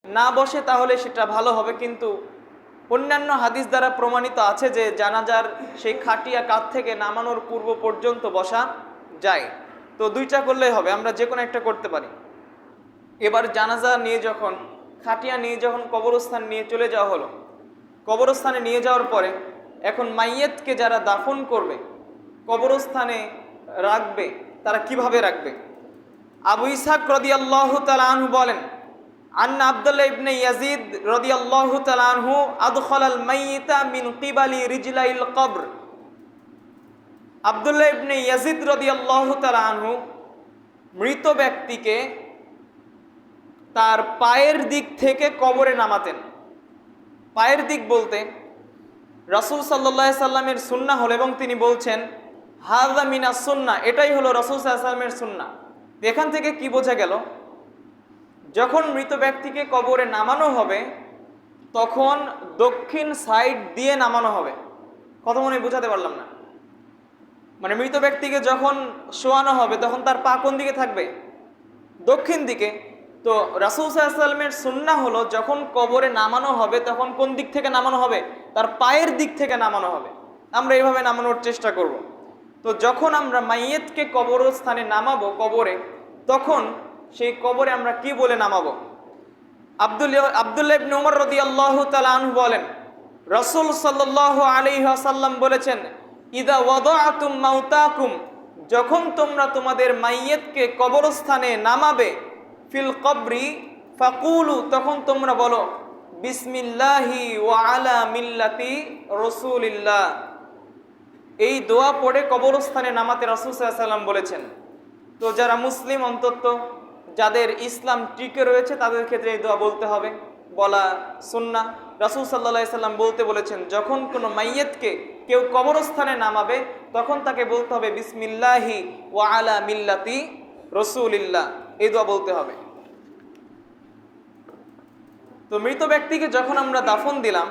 না বসে তাহলে সেটা ভালো হবে, কিন্তু অন্যান্য হাদিস দ্বারা প্রমাণিত আছে যে জানাজার সেই খাটিয়া কাঁধ থেকে নামানোর পূর্ব পর্যন্ত বসা যায়। তো দুইটা করলেই হবে, আমরা যে কোনো একটা করতে পারি। এবার জানাজা নিয়ে যখন খাটিয়া নিয়ে যখন কবরস্থান নিয়ে চলে যাওয়া হলো, কবরস্থানে নিয়ে যাওয়ার পরে এখন মাইয়েতকে যারা দাফন করবে, কবরস্থানে রাখবে, তারা কিভাবে রাখবে? আবু ইসহাক রাদিয়াল্লাহু তাআলা আনহু বলেন, আন্না আব্দুল্লাহ ইবনে ইয়াজিদ রাদিয়াল্লাহু তাআলা আনহু আদখালাল মাইয়িতা মিন কিবালি রিজলাইল কবর। আব্দুল্লাহ ইবনে ইয়াজিদ রাদিয়াল্লাহু তাআলা আনহু মৃত ব্যক্তিকে তার পায়ের দিক থেকে কবরে নামাতেন। পায়ের দিক বলতে রাসূল সাল্লাল্লাহু আলাইহি সাল্লামের সুন্নাহ হলো, এবং তিনি বলছেন হাযা মিনাস সুন্নাহ, এটাই হলো রাসূল সাল্লাল্লাহু আলাইহি সাল্লামের সুন্নাহ। এখান থেকে কি বোঝা গেল? যখন মৃত ব্যক্তিকে কবরে নামানো হবে তখন দক্ষিণ সাইড দিয়ে নামানো হবে। কথা মনে বোঝাতে পারলাম না? মানে মৃত ব্যক্তিকে যখন শোয়ানো হবে তখন তার পা কোন দিকে থাকবে? দক্ষিণ দিকে। তো রাসূল সাল্লাল্লাহু আলাইহি ওয়াসাল্লামের সুন্নাহ হলো যখন কবরে নামানো হবে তখন কোন দিক থেকে নামানো হবে? তার পায়ের দিক থেকে নামানো হবে। আমরা এইভাবে নামানোর চেষ্টা করব। তো যখন আমরা মাইয়েতকে কবরস্থানে নামাবো কবরে, তখন সেই কবরে আমরা কি বলে নামাবো? আব্দুল্লাহ ইবনে উমর রাদিয়াল্লাহু তাআলা আনহু বলেন, রাসূল সাল্লাল্লাহু আলাইহি ওয়াসাল্লাম বলেছেন, ইদা ওয়াদাআতুম মাউতাকুম, যখন তোমরা তোমাদের মাইয়েতকে কবরস্থানে নামাবে, ফিল কবরি ফাকুলু, তখন তোমরা বলো বিসমিল্লাহি ওয়া আলা মিল্লাতি রাসূলিল্লাহ। এই দোয়া পড়ে কবরস্থানে নামাতে রাসূল সাল্লাল্লাহু আলাইহি ওয়াসাল্লাম বলেছেন। তো যারা মুসলিম, অন্তত যাদের ইসলাম টিকে রয়েছে, তাদের ক্ষেত্রে এই দোয়া বলতে হবে, বলা সুন্নাহ। রাসূল সাল্লাল্লাহু আলাইহি ওয়াসাল্লাম বলতে বলেছেন, যখন কোনো মাইয়েতকে কেউ কবরস্থানে নামাবে তখন তাকে বলতে হবে বিসমিল্লাহি ওয়া আলা মিল্লাতি রাসূলিল্লাহ, এই দোয়া বলতে হবে। তো মৃত ব্যক্তিকে যখন আমরা দাফন দিলাম,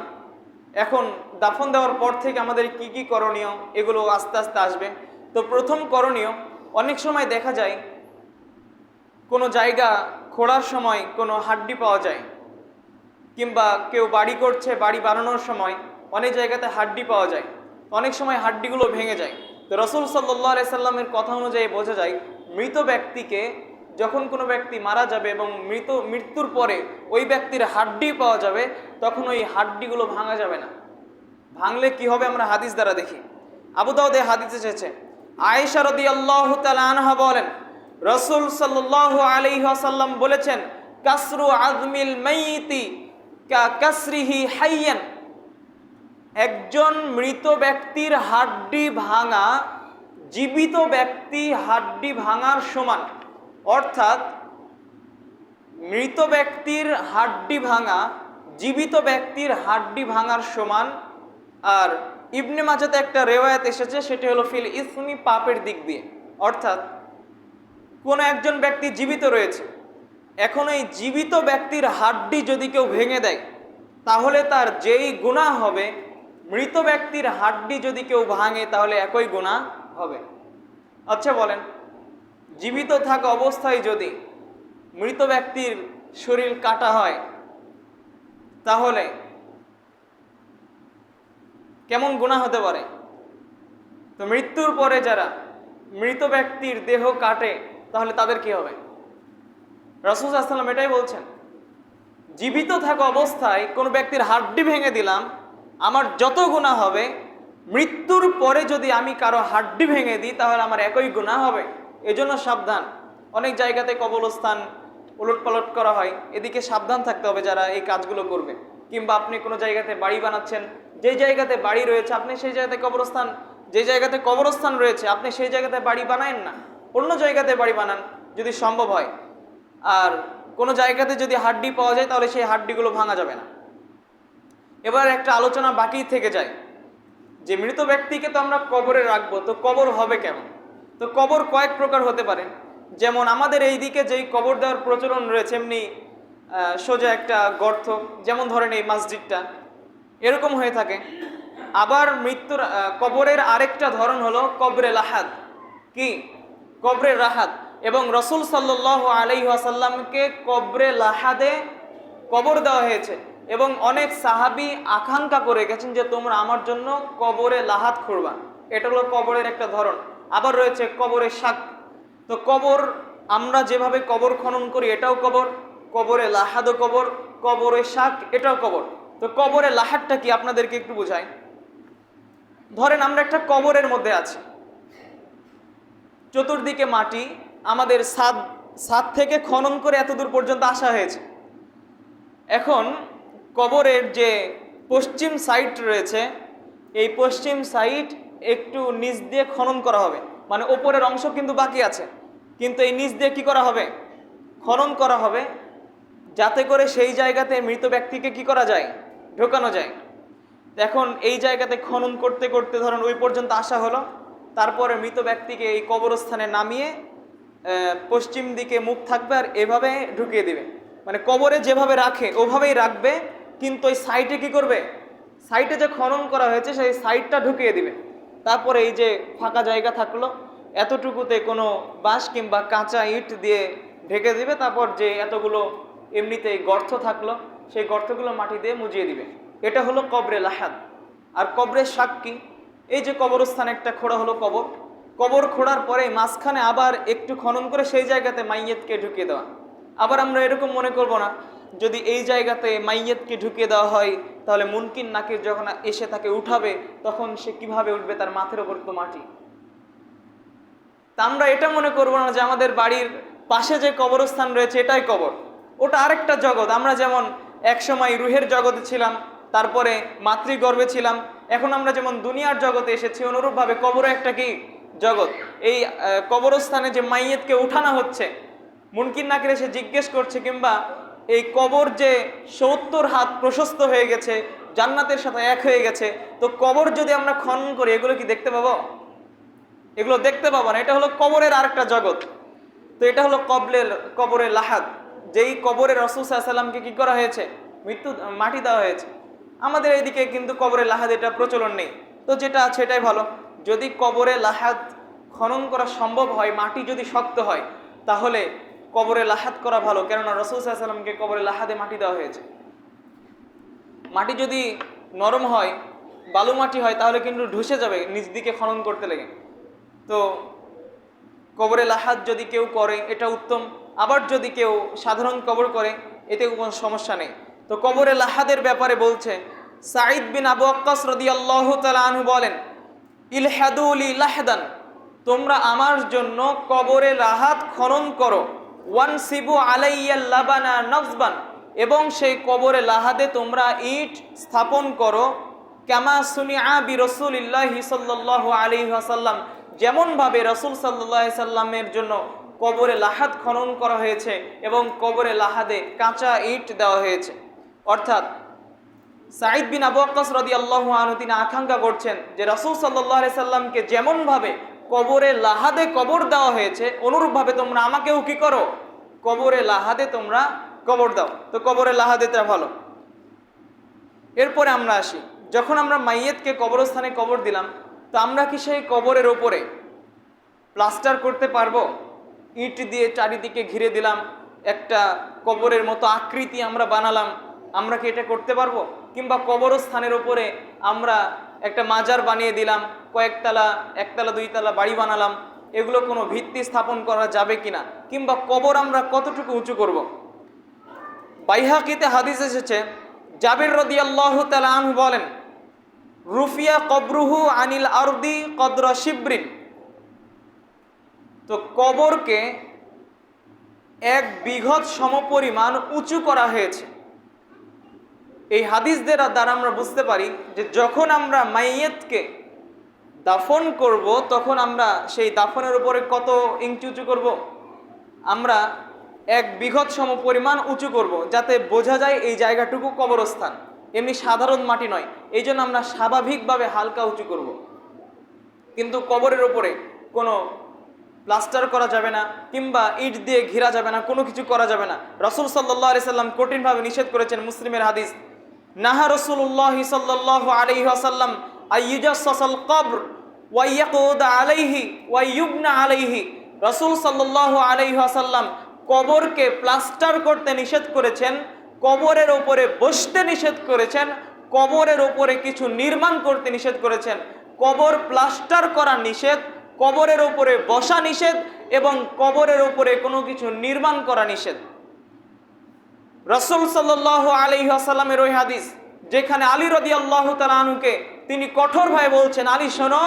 এখন দাফন দেওয়ার পর থেকে আমাদের কি কি করণীয়, এগুলো আস্তে আস্তে আসবে। তো প্রথম করণীয়, অনেক সময় দেখা যায় কোনো জায়গা খোঁড়ার সময় কোনো হাড্ডি পাওয়া যায়, কিংবা কেউ বাড়ি করছে, বাড়ি বানানোর সময় অনেক জায়গাতে হাড্ডি পাওয়া যায়, অনেক সময় হাড্ডিগুলো ভেঙে যায়। তো রাসূল সাল্লাল্লাহু আলাইহি সাল্লামের কথা অনুযায়ী বোঝা যায় মৃত ব্যক্তিকে যখন কোনো ব্যক্তি মারা যাবে এবং মৃত্যুর পরে ওই ব্যক্তির হাড্ডি পাওয়া যাবে, তখন ওই হাড্ডিগুলো ভাঙা যাবে না। ভাঙলে কি হবে আমরা হাদিস দ্বারা দেখি। আবু দাউদে হাদিস এসেছে, আয়েশা রাদিয়াল্লাহু তাআলা আনহা বলেন, রাসূল সাল্লাল্লাহু আলাইহি ওয়াসাল্লাম বলেছেন, কাসরু আযমিল মাইয়িতি কা কাসরিহি হাইয়ান, একজন মৃত ব্যক্তির হাড্ডি ভাঙা জীবিত ব্যক্তি হাড্ডি ভাঙার সমান। অর্থাৎ মৃত ব্যক্তির হাড্ডি ভাঙা জীবিত ব্যক্তির হাড্ডি ভাঙার সমান। আর ইবনে মাজাতে একটা রেওয়ায়াত এসেছে, সেটি হলো ফিল ইসমি, পাপের দিক দিয়ে। অর্থাৎ কোনো একজন ব্যক্তি জীবিত রয়েছে, এখন এই জীবিত ব্যক্তির হাড্ডি যদি কেউ ভেঙে দেয় তাহলে তার যেই গুনাহ হবে, মৃত ব্যক্তির হাড্ডি যদি কেউ ভাঙে তাহলে একই গুনাহ হবে। আচ্ছা বলেন, জীবিত থাকা অবস্থায় যদি মৃত ব্যক্তির শরীর কাটা হয় তাহলে কেমন গুনাহ হতে পারে? তো মৃত্যুর পরে যারা মৃত ব্যক্তির দেহ কাটে তাহলে তাদের কি হবে? রাসূল সাল্লাল্লাহু আলাইহি ওয়াসাল্লাম এটাই বলছেন, জীবিত থাকা অবস্থায় কোনো ব্যক্তির হাড্ডি ভেঙে দিলাম, আমার যত গুনাহ হবে, মৃত্যুর পরে যদি আমি কারো হাড্ডি ভেঙে দিই তাহলে আমার একই গুনাহ হবে। এজন্য সাবধান। অনেক জায়গাতে কবরস্থান উলটপালট করা হয়, এদিকে সাবধান থাকতে হবে যারা এই কাজগুলো করবে। কিংবা আপনি কোনো জায়গাতে বাড়ি বানাচ্ছেন, যে জায়গাতে বাড়ি রয়েছে আপনি সেই জায়গাতে কবরস্থান, যে জায়গাতে কবরস্থান রয়েছে আপনি সেই জায়গাতে বাড়ি বানায়েন না, অন্য জায়গাতে বাড়ি বানান যদি সম্ভব হয়। আর কোনো জায়গাতে যদি হাড্ডি পাওয়া যায় তাহলে সেই হাড্ডিগুলো ভাঙা যাবে না। এবার একটা আলোচনা বাকি থেকে যায় যে মৃত ব্যক্তিকে তো আমরা কবরে রাখবো, তো কবর হবে কেমন? তো কবর কয়েক প্রকার হতে পারে। যেমন আমাদের এই দিকে যেই কবর দেওয়ার প্রচলন রয়েছে, এমনি সোজা একটা গর্ত, যেমন ধরেন এই মসজিদটা, এরকম হয়ে থাকে। আবার মৃত্যুর কবরের আরেকটা ধরন হলো কবরে লাহাদ। কি? কবরে লাহাদ। এবং রাসূল সাল্লাল্লাহু আলাইহি ওয়াসাল্লামকে কবরে লাহাদে কবর দেওয়া হয়েছে। এবং অনেক সাহাবী আকাঙ্ক্ষা করে গেছেন যে তোমরা আমার জন্য কবরে লাহাদ খুঁড়বা, এটা হলো কবরের একটা ধরন। আবার রয়েছে কবরে শাক। তো কবর আমরা যেভাবে কবর খনন করি এটাও কবর, কবরে লাহাদও কবর, কবরে শাক এটাও কবর। তো কবরে লাহাদটা কি আপনাদেরকে একটু বুঝাই। ধরেন আমরা একটা কবরের মধ্যে আছি, চতুর্দিকে মাটি, আমাদের ছাদ থেকে খনন করে এতদূর পর্যন্ত আসা হয়েছে। এখন কবরের যে পশ্চিম সাইড রয়েছে, এই পশ্চিম সাইড একটু নিচ দিয়ে খনন করা হবে, মানে ওপরের অংশ কিন্তু বাকি আছে, কিন্তু এই নিচ দিয়ে কি করা হবে, খনন করা হবে, যাতে করে সেই জায়গাতে মৃত ব্যক্তিকে কি করা যায়, ঢোকানো যায়। এখন এই জায়গাতে খনন করতে করতে ধরুন ওই পর্যন্ত আসা হলো, তারপরে মৃত ব্যক্তিকে এই কবরস্থানে নামিয়ে পশ্চিম দিকে মুখ থাকবে আর এভাবে ঢুকিয়ে দিবে, মানে কবরে যেভাবে রাখে ওভাবেই রাখবে, কিন্তু ওই সাইডে কি করবে, সাইডে যে খনন করা হয়েছে সেই সাইডটা ঢুকিয়ে দিবে। তারপরে এই যে ফাঁকা জায়গা থাকলো এতটুকুতে কোনো বাঁশ কিংবা কাঁচা ইট দিয়ে ঢেকে দিবে, তারপর যে এতগুলো এমনিতেই গর্ত থাকলো সেই গর্তগুলো মাটি দিয়ে মুজিয়ে দিবে। এটা হলো কবরে লাহাদ। আর কবরের সাক্ষী, এই যে কবরস্থানে একটা খোঁড়া হলো কবর, কবর খোঁড়ার পরে মাঝখানে আবার একটু খনন করে সেই জায়গাতে মাইয়েতকে ঢুকিয়ে দেওয়া। আবার আমরা এরকম মনে করব না যদি এই জায়গাতে মাইয়েতকে ঢুকিয়ে দেওয়া হয় তাহলে মুনকির নাকির যখন এসে তাকে উঠাবে তখন সে কিভাবে উঠবে, তার মাথার ওপর তো মাটি। তা আমরা এটা মনে করবো না যে আমাদের বাড়ির পাশে যে কবরস্থান রয়েছে এটাই কবর, ওটা আরেকটা জগৎ। আমরা যেমন একসময় রুহের জগতে ছিলাম, তারপরে মাতৃগর্ভে ছিলাম, এখন আমরা যেমন দুনিয়ার জগতে এসেছি, অনুরূপভাবে কবরও একটা কি জগৎ। এই কবরস্থানে যে মাইয়েতকে উঠানো হচ্ছে, মুনকির নাকির এসে জিজ্ঞেস করছে, কিংবা এই কবর যে 70 হাত প্রশস্ত হয়ে গেছে, জান্নাতের সাথে এক হয়ে গেছে, তো কবর যদি আমরা খনন করি এগুলো কি দেখতে পাবো? এগুলো দেখতে পাবো না। এটা হলো কবরের আরেকটা জগৎ। তো এটা হলো কবরে লাহাদ, যেই কবরে রাসূল সাল্লাল্লাহু আলাইহি সাল্লামকে কি করা হয়েছে, মাটি দেওয়া হয়েছে। আমাদের এইদিকে কিন্তু কবরে লাহাদ এটা প্রচলন নেই। তো যেটা আছে এটাই ভালো। যদি কবরে লাহাদ খনন করা সম্ভব হয়, মাটি যদি শক্ত হয়, তাহলে কবরে লাহাদ করা ভালো, কেননা রাসূল সাল্লাল্লাহু আলাইহি সাল্লামকে কবরে লাহাদে মাটি দেওয়া হয়েছে। মাটি যদি নরম হয়, বালু মাটি হয়, তাহলে কিন্তু ঢুসে যাবে নিচ দিকে খনন করতে লেগে। তো কবরে লাহাদ যদি কেউ করে এটা উত্তম। আবার যদি কেউ সাধারণ কবর করে এতে কোনো সমস্যা নেই। তো কবরে লাহাদের ব্যাপারে বলছে, সাঈদ বিন আবু ওয়াক্কাস রাদিয়াল্লাহু তাআলা আনহু বলেন, ইলহাদু লি লাহদান, তোমরা আমার জন্য কবরে লাহাদ খনন করো, ওয়ানসিবু আলাইয়া লাবানা নসবান, এবং সেই কবরে লাহাদে তোমরা ইট স্থাপন করো, কামা সুনিআ বি রাসূলিল্লাহি সাল্লাল্লাহু আলাইহি ওয়াসাল্লাম, যেমনভাবে রাসূল সাল্লাল্লাহু আলাইহি সাল্লামের জন্য কবরে লাহাদ খনন করা হয়েছে এবং কবরে লাহাদে কাঁচা ইট দেওয়া হয়েছে। অর্থাৎ সাঈদ বিন আবু ওয়াক্কাস রাদিয়াল্লাহু আনহু তিনি আকাঙ্ক্ষা করছেন যে রাসূল সাল্লাল্লাহু আলাইহি সাল্লামকে যেমনভাবে কবরে লাহাদে কবর দেওয়া হয়েছে, অনুরূপভাবে তোমরা আমাকেও কি করো, কবরে লাহাদে তোমরা কবর দাও। তো কবরে লাহাদেটা ভালো। এরপরে আমরা আসি, যখন আমরা মাইয়েতকে কবরস্থানে কবর দিলাম, তো আমরা কি সেই কবরের ওপরে প্লাস্টার করতে পারবো? ইট দিয়ে চারিদিকে ঘিরে দিলাম, একটা কবরের মতো আকৃতি আমরা বানালাম, আমরা কি এটা করতে পারবো? কিংবা কবরস্থানের ওপরে আমরা একটা মাজার বানিয়ে দিলাম, কয়েকতলা, একতলা দুইতলা বাড়ি বানালাম, এগুলো কোনো ভিত্তি স্থাপন করা যাবে কিনা? কিংবা কবর আমরা কতটুকু উঁচু করব? বাইহাকিতে হাদিস এসেছে, জাবির রাদিয়াল্লাহু তাআলা আনহু বলেন, রুফিয়া কবরুহু আনিল আরদি কদরা শিবরিন, তো কবরকে 1 বিঘত সমপরিমাণ উঁচু করা হয়েছে। এই হাদিসদের দ্বারা আমরা বুঝতে পারি যে যখন আমরা মাইয়েতকে দাফন করব তখন আমরা সেই দাফনের উপরে কত ইঞ্চি উঁচু করব, আমরা 1 বিঘত সমপরিমাণ উঁচু করব, যাতে বোঝা যায় এই জায়গাটুকু কবরস্থান, এমনি সাধারণ মাটি নয়। এই জন্য আমরা স্বাভাবিকভাবে হালকা উঁচু করব। কিন্তু কবরের ওপরে কোনো প্লাস্টার করা যাবে না, কিংবা ইট দিয়ে ঘেরা যাবে না, কোনো কিছু করা যাবে না। রাসূল সাল্লাল্লাহু আলাইহি সাল্লাম কঠিনভাবে নিষেধ করেছেন। মুসলিমের হাদিস, নাহা রাসূলুল্লাহ সাল্লাল্লাহু আলাইহি ওয়াসাল্লাম আইয়ুজাসসাল কবর ওয়া ইয়াকুদ আলাইহি ওয়া ইউবনা আলাইহি, রাসূল সাল্লাল্লাহু আলাইহি ওয়াসাল্লাম কবরকে প্লাস্টার করতে নিষেধ করেছেন, কবরের ওপরে বসতে নিষেধ করেছেন, কবরের ওপরে কিছু নির্মাণ করতে নিষেধ করেছেন। কবর প্লাস্টার করা নিষেধ, কবরের ওপরে বসা নিষেধ এবং কবরের ওপরে কোনো কিছু নির্মাণ করা নিষেধ। রাসূল সাল্লাল্লাহু আলাইহি ওয়াসাল্লামের ওই হাদিস যেখানে আলী রাদিয়াল্লাহু তাআলা আনহুকে তিনি কঠোরভাবে বলছেন, আলী শোনো,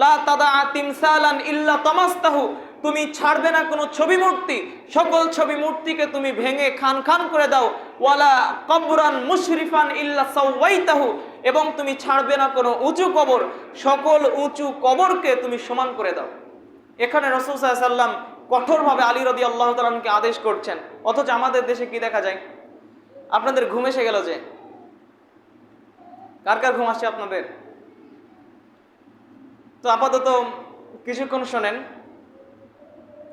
লা তাদা তিমসালান ইল্লা তামাস্তাহু, তুমি ছাড়বে না কোনো ছবি মূর্তি, সকল ছবি মূর্তিকে তুমি ভেঙে খান খান করে দাও। ওয়ালা কবরান মুশরিফান ইল্লা সাওয়াইতাহু, এবং তুমি ছাড়বে না কোনো উঁচু কবর, সকল উঁচু কবরকে তুমি সমান করে দাও। এখানে রাসূল সাল্লাল্লাহু আলাইহি ওয়াসাল্লাম কঠোরভাবে আলী রাদিয়াল্লাহু তাআলা আনহুকে আদেশ করছেন, অথচ আমাদের দেশে কি দেখা যায়? আপনাদের ঘুম এসে গেল যে? কার কার ঘুম আসছে আপনাদের? তো আপাতত কিছুক্ষণ শোনেন।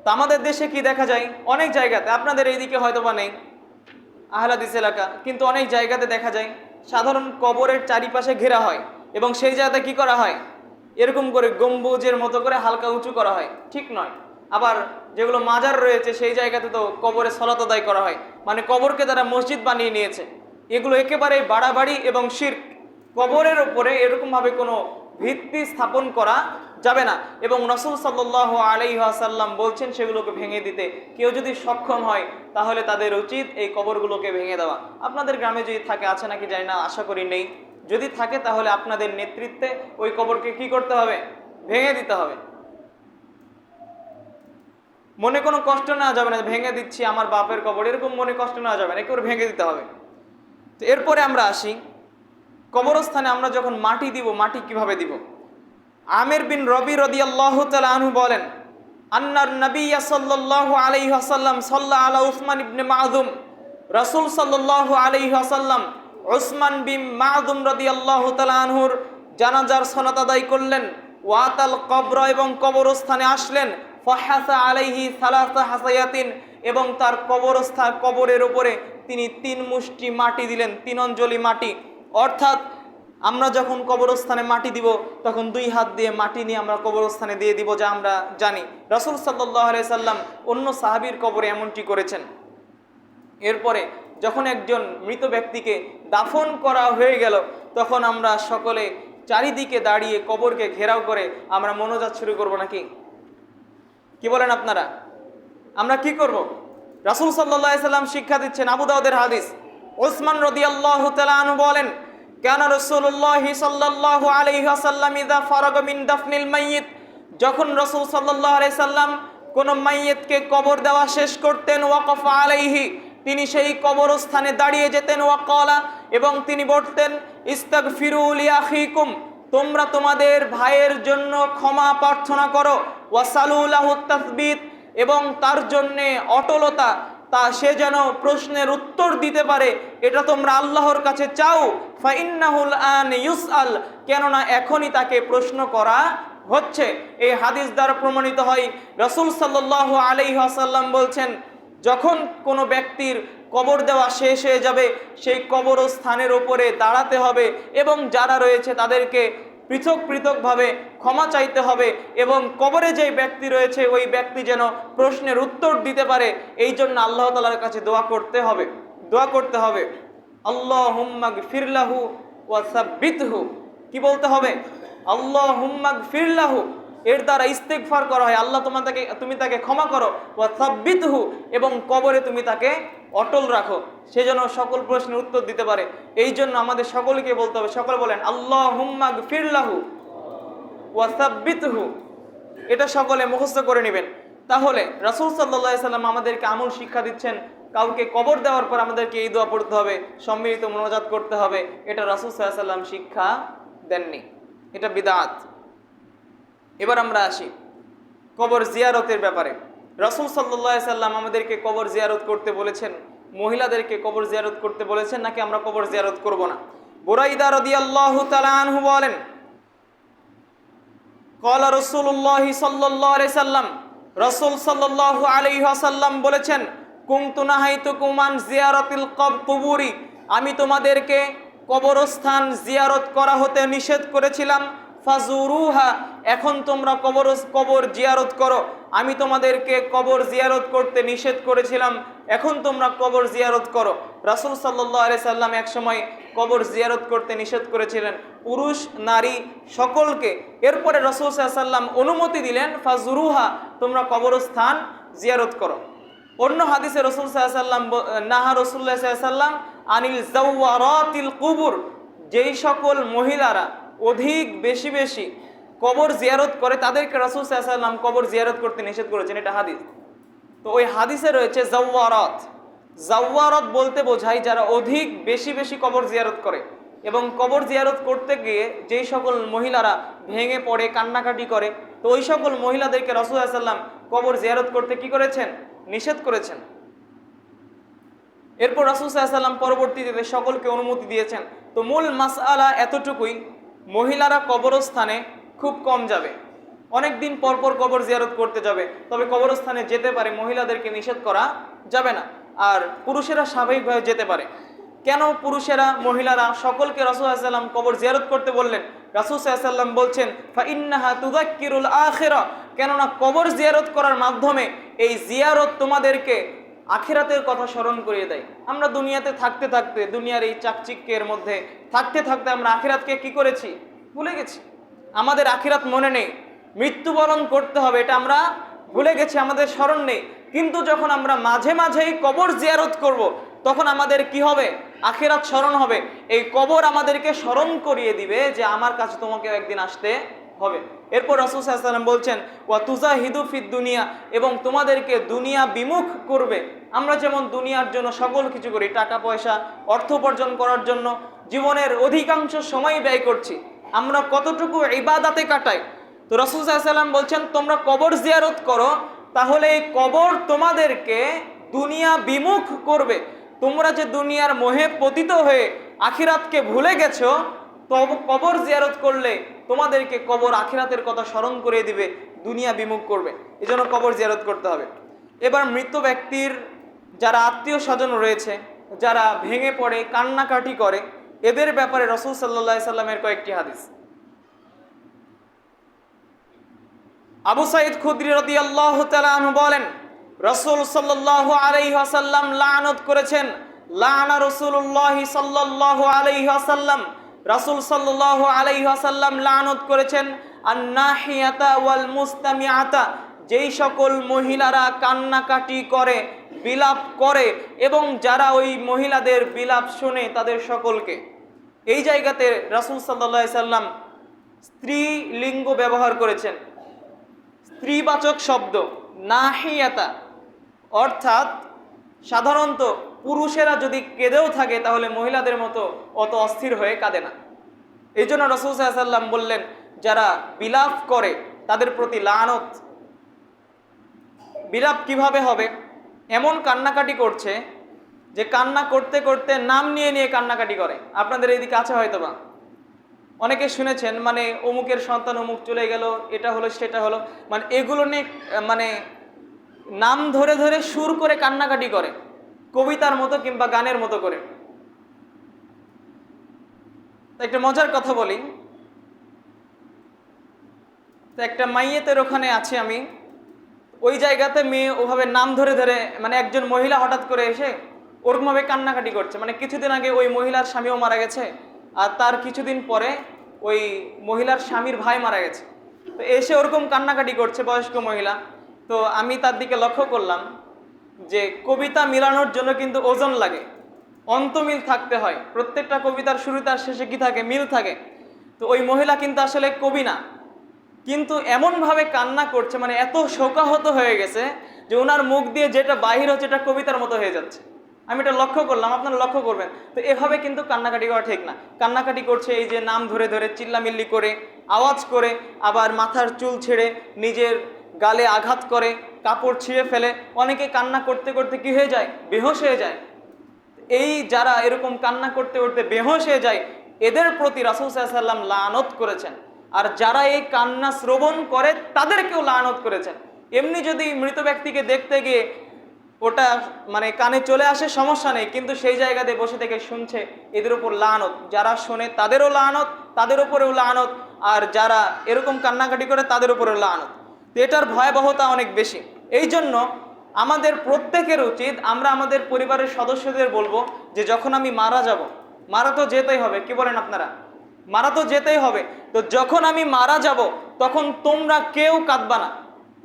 তো আমাদের দেশে কি দেখা যায়, অনেক জায়গাতে, আপনাদের এইদিকে হয়তো বা নেই, আহলে হাদিস এলাকা, কিন্তু অনেক জায়গাতে দেখা যায় সাধারণ কবরের চারিপাশে ঘেরা হয় এবং সেই জায়গাতে কি করা হয়, এরকম করে গম্বুজের মতো করে হালকা উঁচু করা হয়। ঠিক নয়। আবার যেগুলো মাজার রয়েছে সেই জায়গাতে তো কবরে সালাত আদায় করা হয়, মানে কবরকে তারা মসজিদ বানিয়ে নিয়েছে। এগুলো একেবারে বাড়াবাড়ি এবং শিরক। কবরের উপরে এরকমভাবে কোনো ভিত্তি স্থাপন করা যাবে না, এবং রাসূল সাল্লাল্লাহু আলাইহি ওয়াসাল্লাম বলছেন সেগুলোকে ভেঙে দিতে। কেউ যদি সক্ষম হয় তাহলে তাদের উচিত এই কবরগুলোকে ভেঙে দেওয়া। আপনাদের গ্রামে যদি থাকে, আছে নাকি জানি না, আশা করি নেই, যদি থাকে তাহলে আপনাদের নেতৃত্বে ওই কবরকে কি করতে হবে, ভেঙে দিতে হবে। মনে কোনো কষ্ট নেওয়া যাবে না, ভেঙে দিচ্ছি আমার বাপের কবর, এরকম মনে কষ্ট নেওয়া যাবে না, একেবারে ভেঙে দিতে হবে। তো এরপরে আমরা আসি, কবরস্থানে আমরা যখন মাটি দিব, মাটি কিভাবে দিব? আমির বিন রবি রাদিয়াল্লাহু তাআলা আনহু বলেন, আন্নার নবী সাল্লাল্লাহু আলাইহি ওয়াসাল্লাম সাল্লা আলা উসমান ইবনে মাযুম, রাসূল সাল্লাল্লাহু আলাইহি ওয়াসাল্লাম উসমান বিন মাযুম রাদিয়াল্লাহু তাআলা আনহুর জানাজার সালাত আদায় করলেন। ওয়াতাল কবর, এবং কবরস্থানে আসলেন। ফাহাসা আলাইহি সালাসা হাসায়াতিন, এবং তার কবরের উপরে তিনি 3 মুষ্টি মাটি দিলেন, 3 অঞ্জলি মাটি। অর্থাৎ আমরা যখন কবরস্থানে মাটি দিব তখন 2 হাত দিয়ে মাটি নিয়ে আমরা কবরস্থানে দিয়ে দিব, যা আমরা জানি। রাসূল সাল্লাল্লাহু আলাইহি সাল্লাম অন্য সাহাবীর কবরে এমনটি করেছেন। এরপরে যখন একজন মৃত ব্যক্তিকে দাফন করা হয়ে গেল তখন আমরা সকলে চারিদিকে দাঁড়িয়ে কবরকে ঘেরাও করে আমরা মোনাজাত শুরু করব নাকি? কি বলেন আপনারা? আমরা কি করব? রাসূল সাল্লাল্লাহু আলাইহি সাল্লাম শিক্ষা দিচ্ছেন, আবু দাউদের হাদিস, উসমান রাদিয়াল্লাহু তাআলা আনহু বলেন, কানা রাসূলুল্লাহ সাল্লাল্লাহু আলাইহি ওয়াসাল্লাম ইযা ফারাগা মিন দাফনিল মাইয়িত, যখন রাসূল সাল্লাল্লাহু আলাইহি সাল্লাম কোন মাইয়িতকে কবর দেওয়া শেষ করতেন, ওয়াকাফা আলাইহি, তিনি সেই কবরস্থানে দাঁড়িয়ে যেতেন, ওয়াকালা, এবং তিনি বলতেন, ইস্তাগফিরু লিআখিকুম, তোমরা তোমাদের ভাইয়ের জন্য ক্ষমা প্রার্থনা করো, ওয়াসালু লাহু তাসবিত, এবং তার জন্য অটলতা, তা সে যেন প্রশ্নের উত্তর দিতে পারে, এটা তোমরা আল্লাহর কাছে চাও। ফাইন্নাহুল আন ইউসআল, কেননা এখনই তাকে প্রশ্ন করা হচ্ছে। এই হাদিস দ্বারা প্রমাণিত হয় রাসূল সাল্লাল্লাহু আলাইহি ওয়াসাল্লাম বলছেন, যখন কোনো ব্যক্তির কবর দেওয়া শেষ হয়ে যাবে সেই কবরস্থানের উপরে দাঁড়াতে হবে এবং যারা রয়েছে তাদেরকে পৃথক পৃথকভাবে ক্ষমা চাইতে হবে, এবং কবরে যে ব্যক্তি রয়েছে ওই ব্যক্তি যেন প্রশ্নের উত্তর দিতে পারে, এই জন্য আল্লাহ তাআলার কাছে দোয়া করতে হবে। আল্লাহুম্মা গফির লাহু ওয়া সাব্বিতহু, কি বলতে হবে? আল্লাহুম্মা গফির লাহু, এর দ্বারা ইস্তেগফার করা হয়, আল্লাহ তুমি তাকে ক্ষমা করো, ওয়া সাব্বিতহু, এবং কবরে তুমি তাকে অটল রাখো, সে যেন সকল প্রশ্নের উত্তর দিতে পারে। এই জন্য আমাদের সকলকে বলতে হবে, সকলে বলেন আল্লাহুম্মা গফির লাহু ওয়া সাব্বিতহু, এটা সকলে মুখস্থ করে নেবেন। তাহলে রাসূল সাল্লাল্লাহু আলাইহি সাল্লাম আমাদেরকে আমল শিক্ষা দিচ্ছেন, কাউকে কবর দেওয়ার পর আমাদেরকে এই দোয়া পড়তে হবে, সম্মিলিত মোনাজাত করতে হবে, এটা রাসূল সাল্লাল্লাহু আলাইহি সাল্লাম শিক্ষা দেননি, এটা বিদআত। এবার আমরা আসি কবর জিয়ারতের ব্যাপারে। রাসূল সাল্লাল্লাহু আলাইহি সাল্লাম আমাদেরকে কবর জিয়ারত করতে বলেছেন, মহিলাদেরকে কবর জিয়ারত করতে বলেছেন, নাকি আমরা কবর জিয়ারত করব না? বুরাইদা রাদিয়াল্লাহু তাআলা আনহু বলেন, ক্বালা রাসূলুল্লাহি সাল্লাল্লাহু আলাইহি সাল্লাম, রাসূল সাল্লাল্লাহু আলাইহি ওয়াসাল্লাম বলেছেন, কুনতু নাহাইতুকুম আন জিয়ারাতিল কুবুরি, আমি তোমাদেরকে কবরস্থান জিয়ারত করা হতে নিষেধ করেছিলাম, ফাজুরুহা, এখন তোমরা কবর জিয়ারত করো। আমি তোমাদেরকে কবর জিয়ারত করতে নিষেধ করেছিলাম, এখন তোমরা কবর জিয়ারত করো। রাসূল সাল্লাল্লাহু আলাইহি সাল্লাম এক সময় কবর জিয়ারত করতে নিষেধ করেছিলেন, পুরুষ নারী সকলকে। এরপরে রাসূল সাল্লাল্লাহু আলাইহি সাল্লাম অনুমতি দিলেন, ফাজুরুহা, তোমরা কবরস্থান জিয়ারত করো। অন্য হাদিসে রাসূল সাল্লাল্লাহু আলাইহি সাল্লাম নাহা রাসূলুল্লাহ সাল্লাল্লাহু আলাইহি সাল্লাম আনিল যাওয়ারাতিল কুবুর, যেই সকল মহিলারা অধিক বেশি বেশি কবর জিয়ারত করে তাদেরকে রাসূল সাল্লাল্লাহু আলাইহি সাল্লাম কবর জিয়ারত করতে নিষেধ করেছেন, এটা হাদিস। তো ওই হাদিসে রয়েছে যাওয়ারাত। যাওয়ারাত বলতে বোঝায় যারা অধিক বেশি বেশি কবর জিয়ারত করে, এবং কবর জিয়ারত করতে গিয়ে যেই সকল মহিলারা ভেঙে পড়ে কান্নাকাটি করে, তো ওই সকল মহিলাদেরকে রাসূল সাল্লাল্লাহু আলাইহি সাল্লাম কবর জিয়ারত করতে কি করেছেন? নিষেধ করেছেন। এরপর রাসূল সাল্লাল্লাহু আলাইহি সাল্লাম পরবর্তীতে সকলকে অনুমতি দিয়েছেন। তো মূল মাসআলা এতটুকুই, মহিলারা কবরস্থানে খুব কম যাবে, অনেক দিন পর পর কবর জিয়ারত করতে যাবে, তবে কবরস্থানে যেতে পারে, মহিলাদেরকে নিষেধ করা যাবে না। আর পুরুষেরা স্বাভাবিকভাবে যেতে পারে। কেন পুরুষেরা মহিলারা সকলকে রাসূল সাল্লাল্লাহু আলাইহি সাল্লাম কবর জিয়ারত করতে বললেন? রাসূল সাল্লাল্লাহু আলাইহি সাল্লাম বলছেন, ফা ইন্নাহা তুযাক্কিরুল আখিরা, কেননা কবর জিয়ারত করার মাধ্যমে এই জিয়ারত তোমাদেরকে আখিরাতের কথা স্মরণ করিয়ে দেয়। আমরা দুনিয়াতে থাকতে থাকতে, দুনিয়ার এই চাকচিক্যের মধ্যে থাকতে থাকতে আমরা আখিরাতকে কি করেছি? ভুলে গেছি। আমাদের আখিরাত মনে নেই, মৃত্যুবরণ করতে হবে এটা আমরা ভুলে গেছি, আমাদের স্মরণ নেই। কিন্তু যখন আমরা মাঝে মাঝেই কবর জিয়ারত করব, তখন আমাদের কি হবে? আখিরাত স্মরণ হবে। এই কবর আমাদেরকে স্মরণ করিয়ে দিবে যে আমার কাছে তোমাকে একদিন আসতে হবে। এরপর রাসূল সাল্লাল্লাহু আলাইহি সাল্লাম বলছেন, ওয়া তুজাহিদু ফিদ দুনিয়া, এবং তোমাদেরকে দুনিয়া বিমুখ করবে। আমরা যেমন দুনিয়ার জন্য সকল কিছু করি, টাকা পয়সা অর্থ উপার্জন করার জন্য জীবনের অধিকাংশ সময় ব্যয় করছি, আমরা কতটুকু ইবাদতে কাটাই। তো রাসূল সাল্লাল্লাহু আলাইহি সাল্লাম বলছেন, তোমরা কবর জিয়ারত করো, তাহলে এই কবর তোমাদেরকে দুনিয়া বিমুখ করবে। তোমরা যে দুনিয়ার মোহে পতিত হয়ে আখিরাতকে ভুলে গেছো, তো কবর জিয়ারত করলে তোমাদেরকে কবর আখিরাতের কথা স্মরণ করে দিবে, দুনিয়া বিমুখ করবে। এজন্য কবর জিয়ারত করতে হবে। এবার মৃত ব্যক্তির যারা আত্মীয় স্বজন রয়েছে, যারা ভেঙে পড়ে কান্নাকাটি করে, এদের ব্যাপারে রাসূল সাল্লাল্লাহু আলাইহি সাল্লামের কয়েকটি হাদিস। আবু সাঈদ খুদরি রাদিয়াল্লাহু তাআলা আনহু বলেন, রাসূল সাল্লাল্লাহু আলাইহি ওয়াসাল্লাম লানত করেছেন, লানা রাসূলুল্লাহি সাল্লাল্লাহু আলাইহি ওয়াসাল্লাম, রাসূল সাল্লাল্লাহু আলাইহি ওয়াসাল্লাম লানত করেছেন আন-নাহিয়াতা ওয়াল মুস্তামিআতা, যেই সকল মহিলারা কান্নাকাটি করে, বিলাপ করে, এবং যারা ওই মহিলাদের বিলাপ শুনে তাদের সকলকে। এই জায়গাতে রাসূল সাল্লাল্লাহু আলাইহি সাল্লাম স্ত্রী লিঙ্গ ব্যবহার করেছেন, স্ত্রীবাচক শব্দ নাহিয়াতা, অর্থাৎ সাধারণত পুরুষেরা যদি কেঁদেও থাকে তাহলে মহিলাদের মতো অত অস্থির হয়ে কাঁদে না। এই জন্য রাসূল সাল্লাল্লাহু আলাইহি সাল্লাম বললেন, যারা বিলাপ করে তাদের প্রতি লানত। বিলাপ কিভাবে হবে? এমন কান্নাকাটি করছে যে কান্না করতে করতে নাম নিয়ে নিয়ে কান্নাকাটি করে। আপনাদের এইদিকে আছে হয়তো বা, অনেকে শুনেছেন, মানে অমুকের সন্তান অমুক চলে গেল, এটা হলো সেটা হলো, মানে এগুলো নিয়ে মানে নাম ধরে ধরে সুর করে কান্নাকাটি করে, কবিতার মতো কিংবা গানের মতো করে। একটা মজার কথা বলি, তো একটা মাইয়েতের ওখানে আছি আমি, ওই জায়গাতে মেয়ে ওভাবে নাম ধরে ধরে, মানে একজন মহিলা হঠাৎ করে এসে ওরকমভাবে কান্নাকাটি করছে। মানে কিছুদিন আগে ওই মহিলার স্বামীও মারা গেছে, আর তার কিছুদিন পরে ওই মহিলার স্বামীর ভাই মারা গেছে। তো এসে ওরকম কান্নাকাটি করছে বয়স্ক মহিলা। তো আমি তার দিকে লক্ষ্য করলাম যে কবিতা মিলানোর জন্য কিন্তু ওজন লাগে, অন্তমিল থাকতে হয়, প্রত্যেকটা কবিতার শুরুতে আর শেষে কি থাকে? মিল থাকে। তো ওই মহিলা কিন্তু আসলে কবি না, কিন্তু এমনভাবে কান্না করছে, মানে এত শোকাহত হয়ে গেছে যে ওনার মুখ দিয়ে যেটা বাহির হচ্ছে এটা কবিতার মতো হয়ে যাচ্ছে। আমি এটা লক্ষ্য করলাম, আপনারা লক্ষ্য করবেন। তো এভাবে কিন্তু কান্নাকাটি করা ঠিক না। কান্নাকাটি করছে এই যে নাম ধরে ধরে, চিল্লামিল্লি করে, আওয়াজ করে, আবার মাথার চুল ছেড়ে নিজের গালে আঘাত করে, কাপড় ছিঁড়ে ফেলে। অনেকে কান্না করতে করতে কি হয়ে যায়? বেহুশ হয়ে যায়। এই যারা এরকম কান্না করতে করতে বেহুশ হয়ে যায়, এদের প্রতি রাসূল সাল্লাল্লাহু আলাইহি ওয়াসাল্লাম লানত করেছেন। আর যারা এই কান্না শ্রবণ করে তাদেরকেও লানত করেছেন। এমনি যদি মৃত ব্যক্তিকে দেখতে গিয়ে ওটা মানে কানে চলে আসে সমস্যা নেই, কিন্তু সেই জায়গাতে বসে থেকে শুনছে, এদের উপর লানত। যারা শোনে তাদেরও লানত, তাদের উপরেও লানত, আর যারা এরকম কান্নাকাটি করে তাদের উপরেও লানত। তো এটার ভয়াবহতা অনেক বেশি। এই জন্য আমাদের প্রত্যেকের উচিত আমরা আমাদের পরিবারের সদস্যদের বলবো যে যখন আমি মারা যাব, মারা তো যেতেই হবে, কি বলেন আপনারা? মারা তো যেতেই হবে, তো যখন আমি মারা যাব তখন তোমরা কেউ কাঁদবা না,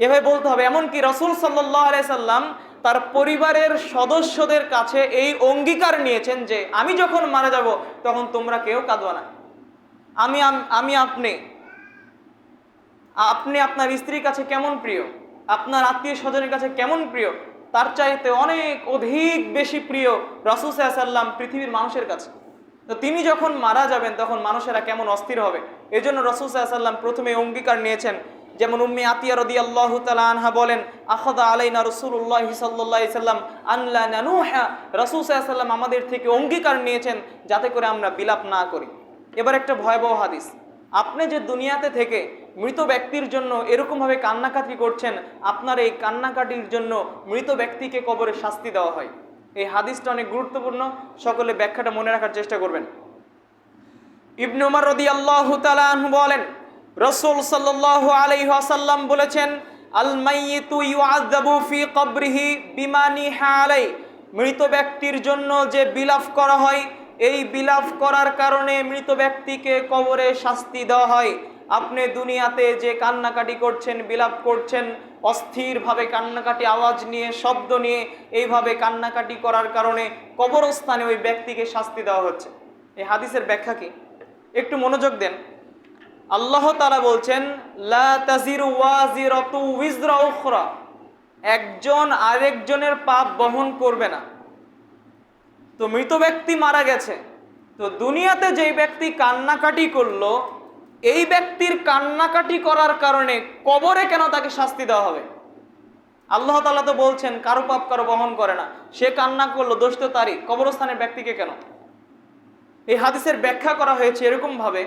এভাবে বলতে হবে। এমনকি রাসূল সাল্লাল্লাহু আলাইহি সাল্লাম তার পরিবারের সদস্যদের কাছে এই অঙ্গীকার নিয়েছেন যে আমি যখন মারা যাব তখন তোমরা কেউ কাঁদবা না। আমি আপনি আপনি আপনার স্ত্রীর কাছে কেমন প্রিয়, আপনার আত্মীয় স্বজনের কাছে কেমন প্রিয়, তার চাইতে অনেক অধিক বেশি প্রিয় রাসূল সাল্লাল্লাহু আলাইহি সাল্লাম পৃথিবীর মানুষের কাছে। তো তিনি যখন মারা যাবেন তখন মানুষেরা কেমন অস্থির হবে। এই জন্য রাসূল সাল্লাল্লাহু আলাইহি সাল্লাম প্রথমে অঙ্গীকার নিয়েছেন। যেমন উম্মে আতিয়া রাদিয়াল্লাহু তাআলা আনহা বলেন, আখাযা আলাইনা রাসূলুল্লাহ সাল্লাল্লাহু আলাইহি সাল্লাম আন লা নানুহা, রাসূল সাল্লাল্লাহু আলাইহি সাল্লাম আমাদের থেকে অঙ্গীকার নিয়েছেন যাতে করে আমরা বিলাপ না করি। এবার একটা ভয়াবহ হাদিস, আপনি যে দুনিয়াতে থেকে মৃত ব্যক্তির জন্য এরকমভাবে কান্নাকাটি করছেন, আপনার এই কান্নাকাটির জন্য মৃত ব্যক্তিকে কবরে শাস্তি দেওয়া হয়। এই হাদিসটা অনেক গুরুত্বপূর্ণ, সকলে ব্যাখ্যাটা মনে রাখার চেষ্টা করবেন। ইবনে উমর রাদিয়াল্লাহু তাআলা আনহু বলেন, রাসূল সাল্লাল্লাহু আলাইহি ওয়াসাল্লাম বলেছেন, আল মাইয়িতু ইউআযাবু ফি কবরিহি বিমা নিহা আলাই, মৃত ব্যক্তির জন্য যে বিলাপ করা হয়, এই বিলাপ করার কারণে মৃত ব্যক্তিকে কবরে শাস্তি দেওয়া হয়। আপনি দুনিয়াতে যে কান্নাকাটি করছেন, বিলাপ করছেন, অস্থিরভাবে কান্নাকাটি আওয়াজ নিয়ে, শব্দ নিয়ে, এইভাবে কান্নাকাটি করার কারণে কবরস্থানে ওই ব্যক্তিকে শাস্তি দেওয়া হচ্ছে। এই হাদিসের ব্যাখ্যা কি? একটু মনোযোগ দেন। আল্লাহ তাআলা বলছেন, লা তাজিরু ওয়াজিরাতু উইজরা উখরা, একজন আরেকজনের পাপ বহন করবে না। তো মৃত ব্যক্তি মারা গেছে, তো দুনিয়াতে যেই ব্যক্তি কান্নাকাটি করলো, এই ব্যক্তির কান্নাকাটি করার কারণে কবরে কেন তাকে শাস্তি দেওয়া হবে? আল্লাহ তাআলা তো বলছেন কারো পাপ কারো বহন করে না, সে কান্না করলো, দোষ তো তারই, কবরস্থানের ব্যক্তিকে কেন? এই হাদিসের ব্যাখ্যা করা হয়েছে এরকম ভাবে,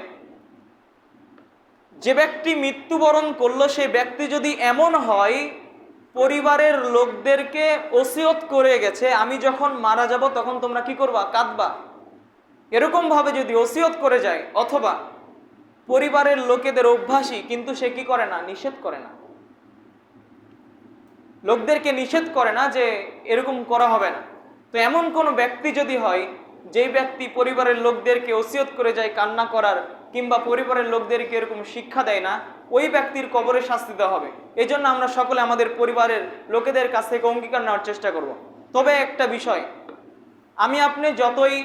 যে ব্যক্তি মৃত্যুবরণ করলো সেই ব্যক্তি যদি এমন হয় পরিবারের লোকদেরকে ওসিয়ত করে গেছে আমি যখন মারা যাব তখন তোমরা কি করবা? কাঁদবা। এরকম ভাবে যদি ওসিয়ত করে যায়, অথবা পরিবারের লোকেদের অভ্যাসী কিন্তু সে কি করে না? নিষেধ করে না, লোকদেরকে নিষেধ করে না যে এরকম করা হবে না। তো এমন কোন ব্যক্তি যদি হয় যেই ব্যক্তি পরিবারের লোকদেরকে ওসিয়ত করে যায় কান্না করার, কিংবা পরিবারের লোকদেরকে এরকম শিক্ষা দেয় না, ওই ব্যক্তির কবরে শাস্তি দেওয়া হবে। এই জন্য আমরা সকলে আমাদের পরিবারের লোকেদের কাছ থেকে অঙ্গীকার নেওয়ার চেষ্টা করব। তবে একটা বিষয়, আমি আপনি যতই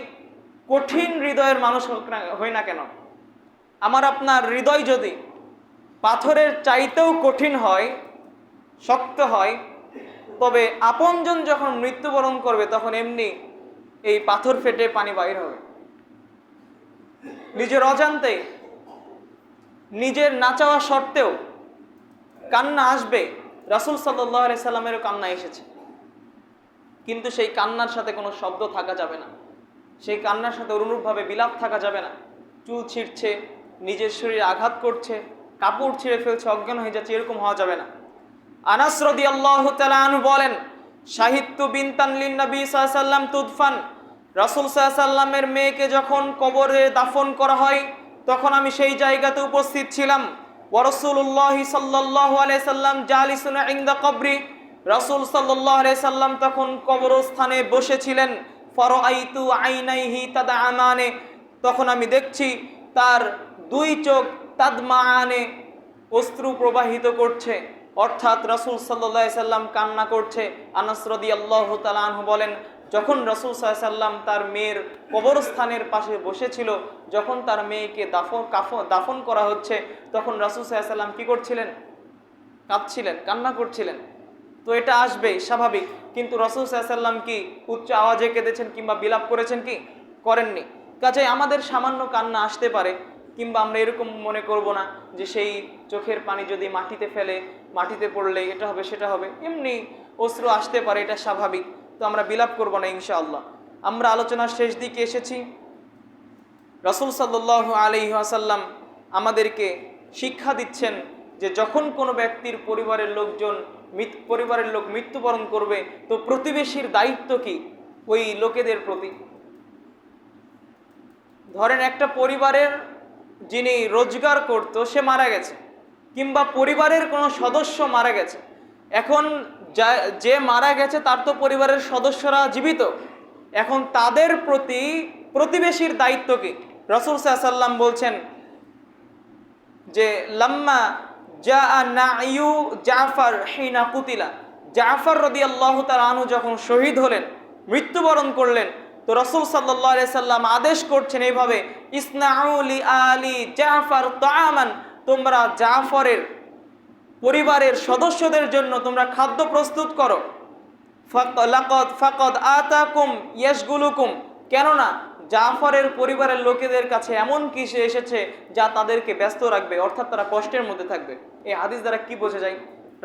কঠিন হৃদয়ের মানুষ হই না কেন, আমার আপনার হৃদয় যদি পাথরের চাইতেও কঠিন হয়, শক্ত হয়, তবে আপনজন যখন মৃত্যুবরণ করবে তখন এমনি এই পাথর ফেটে পানি বাইর হবে। নিজের অজান্তে, নিজের না চাওয়া সত্ত্বেও কান্না আসবে। রাসূল সাল্লাল্লাহু আলাইহি সাল্লামেরও কান্না এসেছে, কিন্তু সেই কান্নার সাথে কোনো শব্দ থাকা যাবে না, সেই কান্নার সাথে অনুরূপভাবে বিলাপ থাকা যাবে না। চুল ছিঁড়ছে, নিজের শরীরে আঘাত করছে, কাপড় ছিঁড়ে ফেলছে, অজ্ঞান হয়ে যাচ্ছে, এরকম হওয়া যাবে না। আনাস রাদিয়াল্লাহু তাআলা আনহু বলেন, শাহিদতু বিনতান লিন নবী সাল্লাল্লাহু আলাইহি ওয়াসাল্লাম তুদফান, রাসূল সাল্লাল্লাহু আলাইহি ওয়াসাল্লামের মেয়েকে যখন কবরে দাফন করা হয় তখন আমি সেই জায়গাতে উপস্থিত ছিলাম। ওয়া রাসূলুল্লাহ সাল্লাল্লাহু আলাইহি সাল্লাম জালিসুন ইনদা কবরি, রাসূল সাল্লাল্লাহু আলাইহি সাল্লাম তখন কবরস্থানে বসেছিলেন। ফারাআইতু আইনাইহি তাদআমানে, তখন আমি দেখছি তার দুই চোখ তাদমাআনে, অশ্রু প্রবাহিত করছে, অর্থাৎ রাসূল সাল্লাল্লাহু আলাইহি সাল্লাম কান্না করছে। আনাস রাদিয়াল্লাহু তাআলা আনহু বলেন, যখন রাসূল সাল্লাল্লাহু আলাইহি সাল্লাম তার মেয়ের কবরস্থানের পাশে বসেছিল, যখন তার মেয়েকে দাফন করা হচ্ছে, তখন রাসূল সাল্লাল্লাহু আলাইহি সাল্লাম কি করছিলেন? কাঁদছিলেন, কান্না করছিলেন। তো এটা আসবে স্বাভাবিক, কিন্তু রাসূল সাল্লাল্লাহু আলাইহি সাল্লাম কি উচ্চ আওয়াজে কেঁদেছেন কিংবা বিলাপ করেছেন কি? করেননি। কাজেই আমাদের সামান্য কান্না আসতে পারে, কিংবা আমরা এরকম মনে করব না যে সেই চোখের পানি যদি মাটিতে ফেলে, মাটিতে পড়লে এটা হবে সেটা হবে, এমনি অশ্রু আসতে পারে, এটা স্বাভাবিক। তো আমরা বিলাপ করব না ইনশাআল্লাহ। আমরা আলোচনার শেষ দিকে এসেছি। রাসূল সাল্লাল্লাহু আলাইহি ওয়াসাল্লাম আমাদেরকে শিক্ষা দিচ্ছেন যে যখন কোনো ব্যক্তির পরিবারের লোক মৃত্যুবরণ করবে, তো প্রতিবেশীর দায়িত্ব কি ওই লোকেদের প্রতি। ধরেন একটা পরিবারের যিনি রোজগার করত সে মারা গেছে, কিংবা পরিবারের কোনো সদস্য মারা গেছে, এখন যে মারা গেছে তার তো পরিবারের সদস্যরা জীবিত, এখন তাদের প্রতি প্রতিবেশীর দায়িত্ব কি? রাসূল সাল্লাল্লাহু আলাইহি ওয়াসাল্লাম বলছেন যে লাম্মা জাআ নাইয়ু জাফর হিনা কুতিলা, জাফর রাদিয়াল্লাহু তাআলা আনহু যখন শহীদ হলেন, মৃত্যুবরণ করলেন, তো রাসূল সাল্লাল্লাহু আলাইহি সাল্লাম আদেশ করছেন এইভাবে, ইসনাউ লি আলি জাফর তাআমান, তোমরা জাফরের পরিবারের সদস্যদের জন্য তোমরা খাদ্য প্রস্তুত করো। ফাকাদ আতাকুম ইয়াশগুলুকুম, কেননা জাফরের পরিবারের লোকেদের কাছে এমন কিছু এসেছে যা তাদেরকে ব্যস্ত রাখবে, অর্থাৎ তারা কষ্টের মধ্যে থাকবে। এই হাদিস দ্বারা কি বোঝা যায়?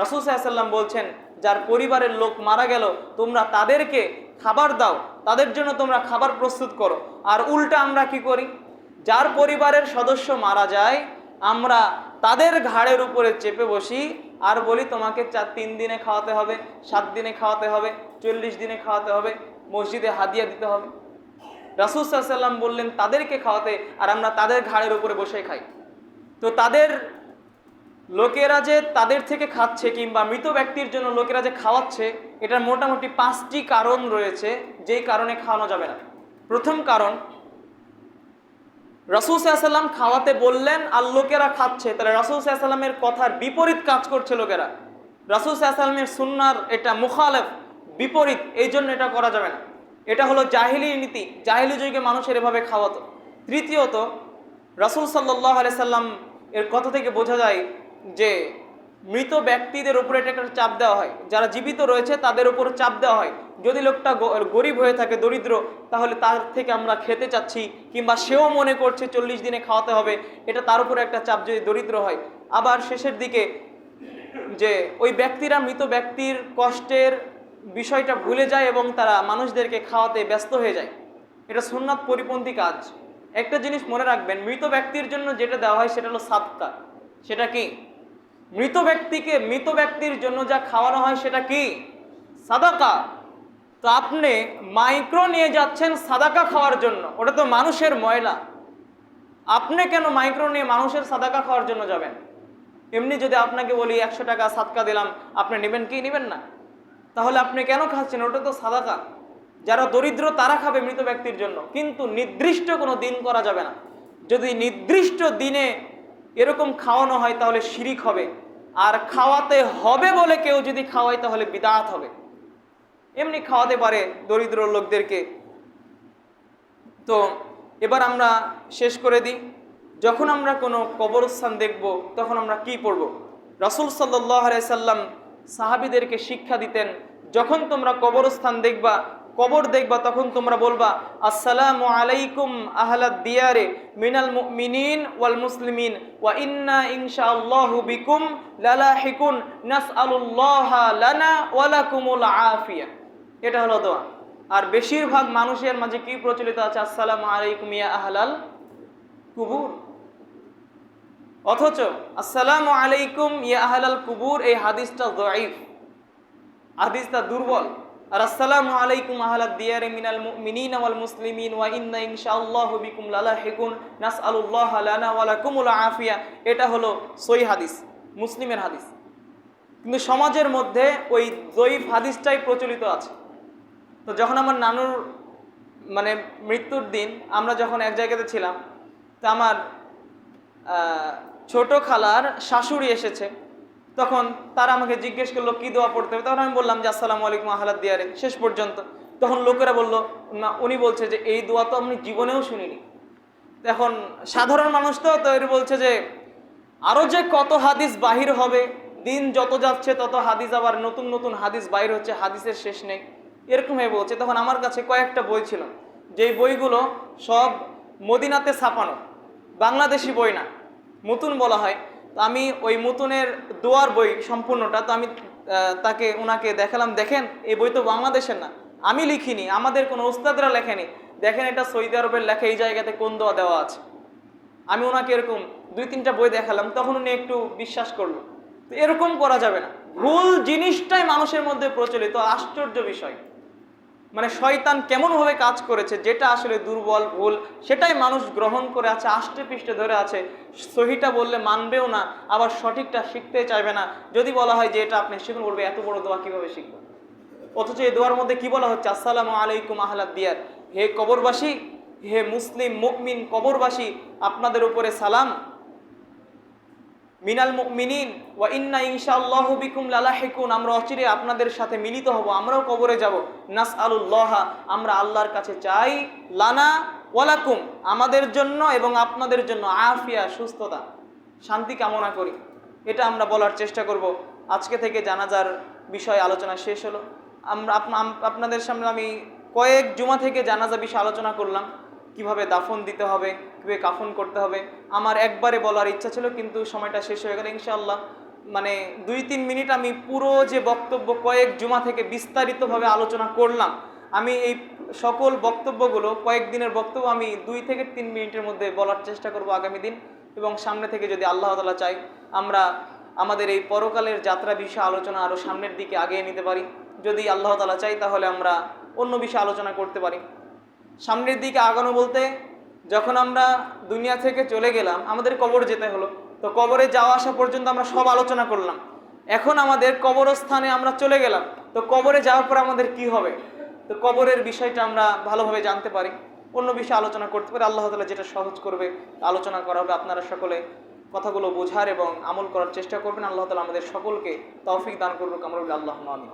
রাসূল সাল্লাল্লাহু আলাইহি ওয়াসাল্লাম বলছেন যার পরিবারের লোক মারা গেল তোমরা তাদেরকে খাবার দাও, তাদের জন্য তোমরা খাবার প্রস্তুত করো। আর উল্টা আমরা কি করি? যার পরিবারের সদস্য মারা যায় আমরা তাদের ঘাড়ের উপরে চেপে বসি আর বলি তোমাকে 3 দিনে খাওয়াতে হবে, 7 দিনে খাওয়াতে হবে, 40 দিনে খাওয়াতে হবে, মসজিদে হাদিয়া দিতে হবে। রাসূল সাল্লাল্লাহু আলাইহি ওয়াসাল্লাম বললেন তাদেরকে খাওয়াতে, আর আমরা তাদের ঘাড়ের উপরে বসে খাই। তো তাদের লোকেরা যে তাদের থেকে খাচ্ছে কিংবা মৃত ব্যক্তির জন্য লোকেরা যে খাওয়াচ্ছে, এটার মোটামুটি 5টি কারণ রয়েছে যেই কারণে খাওয়ানো যাবে না। প্রথম কারণ, রাসূল সাল্লাল্লাহু আলাইহি ওয়াসাল্লাম খাওয়াতে বললেন আর লোকেরা খাচ্ছে, তাহলে রাসূল সাল্লাল্লাহু আলাইহি ওয়াসাল্লামের কথার বিপরীত কাজ করছে লোকেরা। রাসূল সাল্লাল্লাহু আলাইহি ওয়াসাল্লামের সুন্নাহর এটা মুখালেফ, বিপরীত, এই জন্য এটা করা যাবে না। এটা হলো জাহিলি নীতি, জাহিলি যুগে মানুষের এভাবে খাওয়াতো। তৃতীয়ত, রাসূল সাল্লাল্লাহু আলাইহি সাল্লাম এর কথা থেকে বোঝা যায় যে মৃত ব্যক্তিদের উপরে এটা একটা চাপ দেওয়া হয়, যারা জীবিত রয়েছে তাদের উপর চাপ দেওয়া হয়। যদি লোকটা গরিব হয়ে থাকে, দরিদ্র, তাহলে তার থেকে আমরা খেতে চাচ্ছি, কিংবা সেও মনে করছে 40 দিনে খাওয়াতে হবে, এটা তার উপরে একটা চাপ যদি দরিদ্র হয়। আবার শেষের দিকে যে ওই ব্যক্তিরা মৃত ব্যক্তির কষ্টের বিষয়টা ভুলে যায় এবং তারা মানুষদেরকে খাওয়াতে ব্যস্ত হয়ে যায়। এটা সুন্নাত পরিপন্থী কাজ। একটা জিনিস মনে রাখবেন, মৃত ব্যক্তির জন্য যেটা দেওয়া হয় সেটা হলো সাদকা। সেটা কি? মৃত ব্যক্তির জন্য যা খাওয়ানো হয় সেটা কি? সাদাকা। তো আপনি মাইক্রো নিয়ে যাচ্ছেন সাদাকা খাওয়ার জন্য, ওটা তো মানুষের ময়লা। আপনি কেন মাইক্রো নিয়ে মানুষের সাদাকা খাওয়ার জন্য যাবেন? এমনি যদি আপনাকে বলি 100 টাকা সাদকা দিলাম, আপনি নেবেন কি? নেবেন না। তাহলে আপনি কেন খাচ্ছেন? ওটা তো সাদাকা। যারা দরিদ্র তারা খাবে মৃত ব্যক্তির জন্য, কিন্তু নির্দিষ্ট কোনো দিন করা যাবে না। যদি নির্দিষ্ট দিনে এরকম খাওয়ানো হয় তাহলে শিরিক হবে, আর খাওয়াতে হবে বলে কেউ যদি খাওয়ায় তাহলে বিদআত হবে। এমনি খাওয়াতে পারে দরিদ্র লোকদেরকে। তো এবার আমরা শেষ করে দিই, যখন আমরা কোনো কবরস্থান দেখব তখন আমরা কি পড়ব? রাসূল সাল্লাল্লাহু আলাইহি সাল্লাম সাহাবীদেরকে শিক্ষা দিতেন, যখন তোমরা কবরস্থান দেখবা, কবর দেখবা, তখন তোমরা বলবা আসসালামু আলাইকুম আহলাদ দিয়ারে মিনাল মুমিনিন ওয়াল মুসলিমিন ওয়া ইন্না ইনশাআল্লাহু বিকুম লালাহিকুন নাসআলুল্লাহা লানা ওয়া লাকুমুল আফিয়া। এটা হলো দোয়া। আর বেশিরভাগ মানুষের মাঝে কি প্রচলিত আছে? আসসালামু আলাইকুম ইয়া আহলাল কুবুর। অথচ আসসালামু আলাইকুম ইয়া আহলাল কুবুর এই হাদিসটা যায়ীফ, হাদিসটা দুর্বল। আর আসসালামু আলাইকুম আহলাদ দিয়ারি মিনাল মুমিনিনা ওয়াল মুসলিমিন ওয়া ইন্না ইনশাআল্লাহু বিকুম লালাহিকুন নাসআলুল্লাহা লানা ওয়া লাকুমুল আফিয়া, এটা হলো সহিহ হাদিস, মুসলিমের হাদিস। কিন্তু সমাজের মধ্যে ওই যায়ীফ হাদিসটাই প্রচলিত আছে। তো যখন আমার নানুর মৃত্যুর দিন আমরা যখন এক জায়গাতে ছিলাম, তো আমার ছোট খালার শাশুড়ি এসেছে, তখন তারা আমাকে জিজ্ঞেস করলো কি দোয়া পড়তে হবে। তখন আমি বললাম যে আসসালামু আলাইকুম আহলাদ দিয়ারে, শেষ পর্যন্ত। তখন লোকেরা বলল না, উনি বলছে যে এই দোয়া তো আমি জীবনেও শুনিনি। এখন সাধারণ মানুষ তো এর বলছে যে আরও যে কত হাদিস বাহির হবে, দিন যত যাচ্ছে তত হাদিস, আবার নতুন নতুন হাদিস বাহির হচ্ছে, হাদিসের শেষ নেই, এরকম হয়ে বলছে। তখন আমার কাছে কয়েকটা বই ছিল, যেই বইগুলো সব মদিনাতে ছাপানো, বাংলাদেশি বই না, মুতুন বলা হয়। তো আমি ওই মুতুনের দোয়ার বই সম্পূর্ণটা, তো আমি ওনাকে দেখালাম, দেখেন এই বই তো বাংলাদেশের না, আমি লিখিনি, আমাদের কোনো উস্তাদরা লেখেনি, দেখেন এটা সৌদি আরবের লেখা, এই জায়গাতে কোন দোয়া দেওয়া আছে। আমি ওনাকে এরকম 2-3টা বই দেখালাম, তখন উনি একটু বিশ্বাস করলো। তো এরকম করা যাবে না, ভুল জিনিসটাই মানুষের মধ্যে প্রচলিত, আশ্চর্য বিষয়। মানে শয়তান কেমনভাবে কাজ করেছে, যেটা আসলে দুর্বল ভুল সেটাই মানুষ গ্রহণ করে আছে, আষ্টে পৃষ্ঠে ধরে আছে। সহিটা বললে মানবেও না, আবার সঠিকটা শিখতে চাইবে না। যদি বলা হয় যে এটা আপনি শিখুন, বলবে এত বড় দোয়া কিভাবে শিখবো। অথচ এই দোয়ার মধ্যে কি বলা হচ্ছে, আসসালামু আলাইকুম আহলাদ দিয়ার, হে কবরবাসী, হে মুসলিম মুমিন কবরবাসী, আপনাদের উপরে সালাম। মিনাল মুমিনিন ওয়া ইন্না ইনশাআল্লাহু বিকুম লালাহিকুন, আমরা অচিরে আপনাদের সাথে মিলিত হব, আমরাও কবরে যাব। নাসআলুল্লাহ, আমরা আল্লাহর কাছে চাই, লানা ওয়ালাকুম, আমাদের জন্য এবং আপনাদের জন্য, আফিয়া, সুস্থতা, শান্তি কামনা করি। এটা আমরা বলার চেষ্টা করব। আজকে থেকে জানাজার বিষয়ে আলোচনা শেষ হলো। আপনাদের সামনে আমি কয়েক জুমা থেকে জানাজা বিষয়ে আলোচনা করলাম, কিভাবে দাফন দিতে হবে, কিভাবে কাফন করতে হবে। আমার একবারে বলার ইচ্ছা ছিল, কিন্তু সময়টা শেষ হয়ে গেল। ইনশাআল্লাহ মানে 2-3 মিনিট আমি পুরো যে বক্তব্য কয়েক জুমা থেকে বিস্তারিতভাবে আলোচনা করলাম, আমি এই সকল বক্তব্যগুলো, কয়েকদিনের বক্তব্য আমি 2 থেকে 3 মিনিটের মধ্যে বলার চেষ্টা করব আগামী দিন। এবং সামনে থেকে যদি আল্লাহ তাআলা চাই, আমরা আমাদের এই পরকালের যাত্রা বিষয়ে আলোচনা আরও সামনের দিকে আগিয়ে নিতে পারি। যদি আল্লাহ তাআলা চাই, তাহলে আমরা অন্য বিষয়ে আলোচনা করতে পারি। সামনের দিকে আগানো বলতে, যখন আমরা দুনিয়া থেকে চলে গেলাম, আমাদের কবর যেতে হলো, তো কবরে যাওয়া আসা পর্যন্ত আমরা সব আলোচনা করলাম। এখন আমাদের কবরস্থানে আমরা চলে গেলাম, তো কবরে যাওয়ার পর আমাদের কি হবে, তো কবরের বিষয়টা আমরা ভালোভাবে জানতে পারি, অন্য বিষয়ে আলোচনা করতে পারি। আল্লাহ তাআলা যেটা সহজ করবে আলোচনা করা হবে। আপনারা সকলে কথাগুলো বোঝার এবং আমল করার চেষ্টা করবেন। আল্লাহ তাআলা আমাদের সকলকে তৌফিক দান করুক। আমরা বলি আল্লাহুম্মা আমিন।